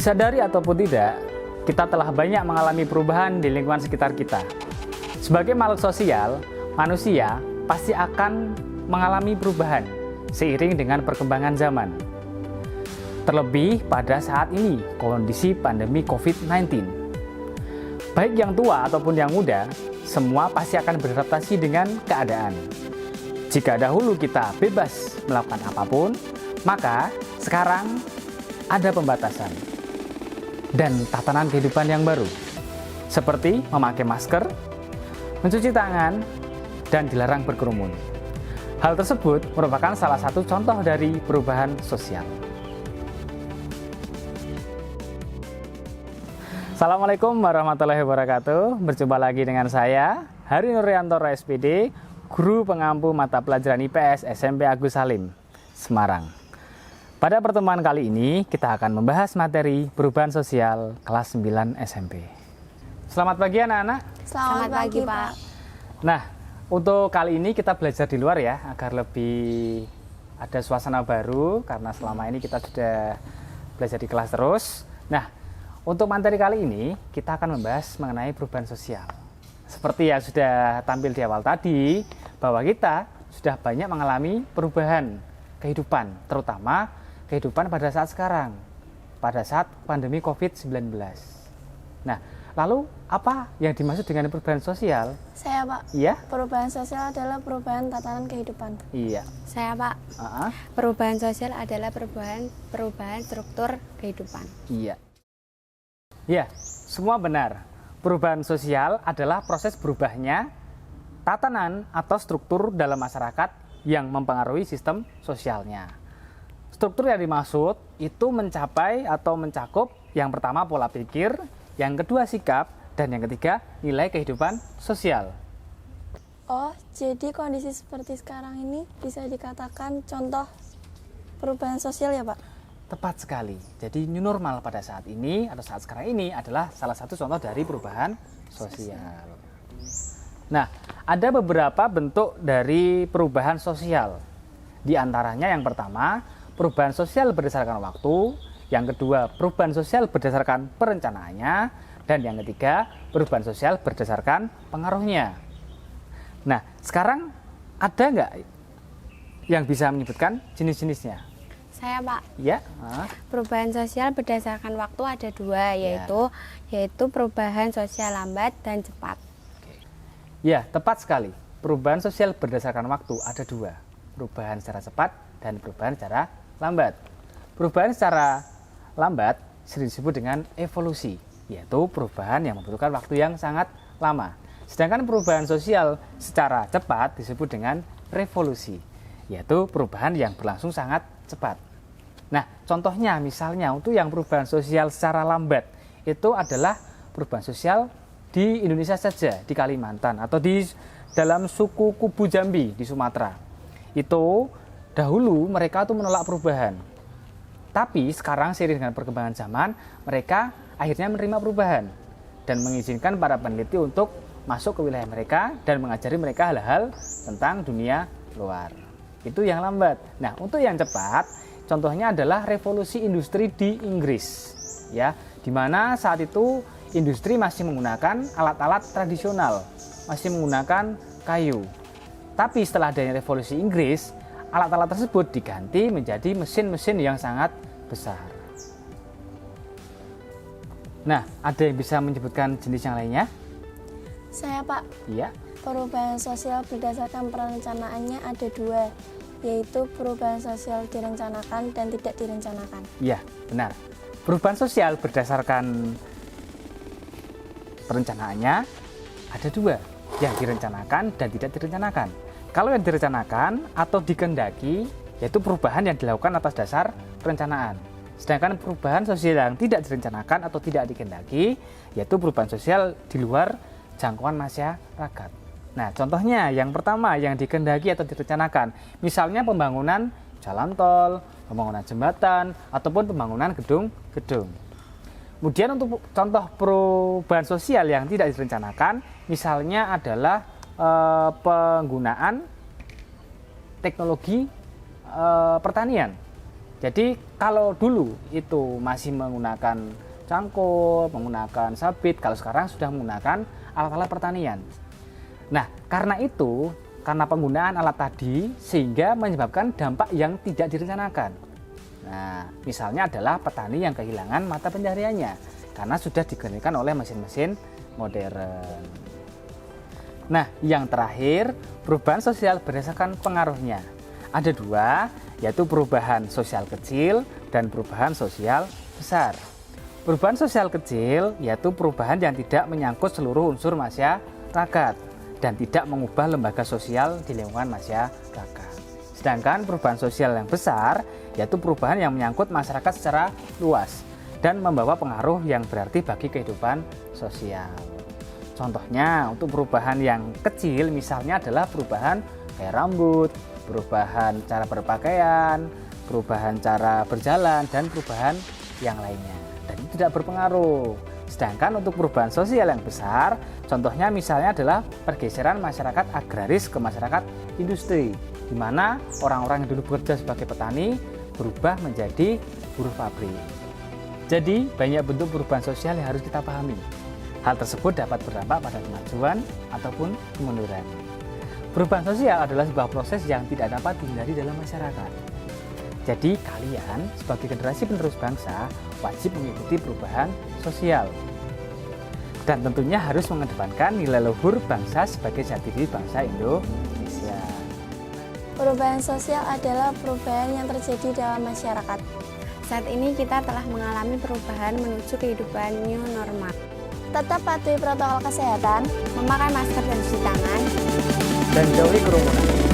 Disadari ataupun tidak, kita telah banyak mengalami perubahan di lingkungan sekitar kita. Sebagai makhluk sosial, manusia pasti akan mengalami perubahan seiring dengan perkembangan zaman. Terlebih pada saat ini, kondisi pandemi COVID-19. Baik yang tua ataupun yang muda, semua pasti akan beradaptasi dengan keadaan. Jika dahulu kita bebas melakukan apapun, maka sekarang ada pembatasan dan tatanan kehidupan yang baru, seperti memakai masker, mencuci tangan, dan dilarang berkerumun. Hal tersebut merupakan salah satu contoh dari perubahan sosial. Assalamualaikum warahmatullahi wabarakatuh. Berjumpa lagi dengan saya, Hari Nurriantoro SPD, Guru Pengampu Mata Pelajaran IPS SMP Agus Salim, Semarang. Pada pertemuan kali ini, kita akan membahas materi perubahan sosial kelas 9 SMP. Selamat pagi anak-anak. Selamat pagi, Pak. Nah, untuk kali ini kita belajar di luar ya, agar lebih ada suasana baru, karena selama ini kita sudah belajar di kelas terus. Nah, untuk materi kali ini, kita akan membahas mengenai perubahan sosial. Seperti yang sudah tampil di awal tadi, bahwa kita sudah banyak mengalami perubahan kehidupan, terutama kehidupan pada saat sekarang, pada saat pandemi COVID-19. Nah, lalu apa yang dimaksud dengan perubahan sosial? Saya, Pak. Iya? Perubahan sosial adalah perubahan tatanan kehidupan. Iya. Saya, Pak. Perubahan sosial adalah perubahan struktur kehidupan. Iya. Iya, semua benar. Perubahan sosial adalah proses berubahnya tatanan atau struktur dalam masyarakat yang mempengaruhi sistem sosialnya. Struktur yang dimaksud itu mencapai atau mencakup yang pertama pola pikir, yang kedua sikap, dan yang ketiga nilai kehidupan sosial. Oh, jadi kondisi seperti sekarang ini bisa dikatakan contoh perubahan sosial ya, Pak? Tepat sekali. Jadi new normal pada saat ini atau saat sekarang ini adalah salah satu contoh dari perubahan sosial. Nah, ada beberapa bentuk dari perubahan sosial. Di antaranya yang pertama, perubahan sosial berdasarkan waktu, yang kedua perubahan sosial berdasarkan perencanaannya, dan yang ketiga perubahan sosial berdasarkan pengaruhnya. Nah, sekarang ada nggak yang bisa menyebutkan jenis-jenisnya? Saya, Pak. Ya. Perubahan sosial berdasarkan waktu ada dua, yaitu perubahan sosial lambat dan cepat. Ya, tepat sekali. Perubahan sosial berdasarkan waktu ada dua, perubahan secara cepat dan perubahan secara lambat. Perubahan secara lambat sering disebut dengan evolusi, yaitu perubahan yang membutuhkan waktu yang sangat lama. Sedangkan perubahan sosial secara cepat disebut dengan revolusi, yaitu perubahan yang berlangsung sangat cepat. Nah, contohnya misalnya untuk yang perubahan sosial secara lambat itu adalah perubahan sosial di Indonesia saja, di Kalimantan atau di dalam suku Kubu Jambi di Sumatera. Itu dahulu mereka tuh menolak perubahan. Tapi sekarang seiring dengan perkembangan zaman, mereka akhirnya menerima perubahan dan mengizinkan para peneliti untuk masuk ke wilayah mereka dan mengajari mereka hal-hal tentang dunia luar. Itu yang lambat. Nah, untuk yang cepat, contohnya adalah revolusi industri di Inggris, ya, di mana saat itu industri masih menggunakan alat-alat tradisional, masih menggunakan kayu. Tapi setelah adanya revolusi Inggris, alat-alat tersebut diganti menjadi mesin-mesin yang sangat besar. Nah, ada yang bisa menyebutkan jenis yang lainnya? Saya, Pak. Iya. Perubahan sosial berdasarkan perencanaannya ada dua, yaitu perubahan sosial direncanakan dan tidak direncanakan. Iya, benar. Perubahan sosial berdasarkan perencanaannya ada dua, yang direncanakan dan tidak direncanakan. Kalau yang direncanakan atau dikehendaki, yaitu perubahan yang dilakukan atas dasar perencanaan. Sedangkan perubahan sosial yang tidak direncanakan atau tidak dikehendaki, yaitu perubahan sosial di luar jangkauan masyarakat. Nah, contohnya yang pertama yang dikehendaki atau direncanakan, misalnya pembangunan jalan tol, pembangunan jembatan, ataupun pembangunan gedung-gedung. Kemudian untuk contoh perubahan sosial yang tidak direncanakan, misalnya adalah penggunaan teknologi pertanian. Jadi kalau dulu itu masih menggunakan cangkul, menggunakan sabit, kalau sekarang sudah menggunakan alat-alat pertanian. Nah, karena itu, karena penggunaan alat tadi sehingga menyebabkan dampak yang tidak direncanakan. Nah, misalnya adalah petani yang kehilangan mata pencahariannya karena sudah digantikan oleh mesin-mesin modern. Nah, yang terakhir, perubahan sosial berdasarkan pengaruhnya. Ada dua, yaitu perubahan sosial kecil dan perubahan sosial besar. Perubahan sosial kecil yaitu perubahan yang tidak menyangkut seluruh unsur masyarakat dan tidak mengubah lembaga sosial di lingkungan masyarakat. Sedangkan perubahan sosial yang besar yaitu perubahan yang menyangkut masyarakat secara luas dan membawa pengaruh yang berarti bagi kehidupan sosial. Contohnya untuk perubahan yang kecil misalnya adalah perubahan kayak rambut, perubahan cara berpakaian, perubahan cara berjalan, dan perubahan yang lainnya. Dan itu tidak berpengaruh. Sedangkan untuk perubahan sosial yang besar, contohnya misalnya adalah pergeseran masyarakat agraris ke masyarakat industri, di mana orang-orang yang dulu bekerja sebagai petani berubah menjadi buruh pabrik. Jadi banyak bentuk perubahan sosial yang harus kita pahami. Hal tersebut dapat berdampak pada kemajuan ataupun kemunduran. Perubahan sosial adalah sebuah proses yang tidak dapat dihindari dalam masyarakat. Jadi kalian sebagai generasi penerus bangsa wajib mengikuti perubahan sosial. Dan tentunya harus mengedepankan nilai luhur bangsa sebagai jati diri bangsa Indonesia. Perubahan sosial adalah perubahan yang terjadi dalam masyarakat. Saat ini kita telah mengalami perubahan menuju kehidupan new normal. Tetap patuhi protokol kesehatan, Memakai masker dan cuci tangan, Dan jauhi kerumunan.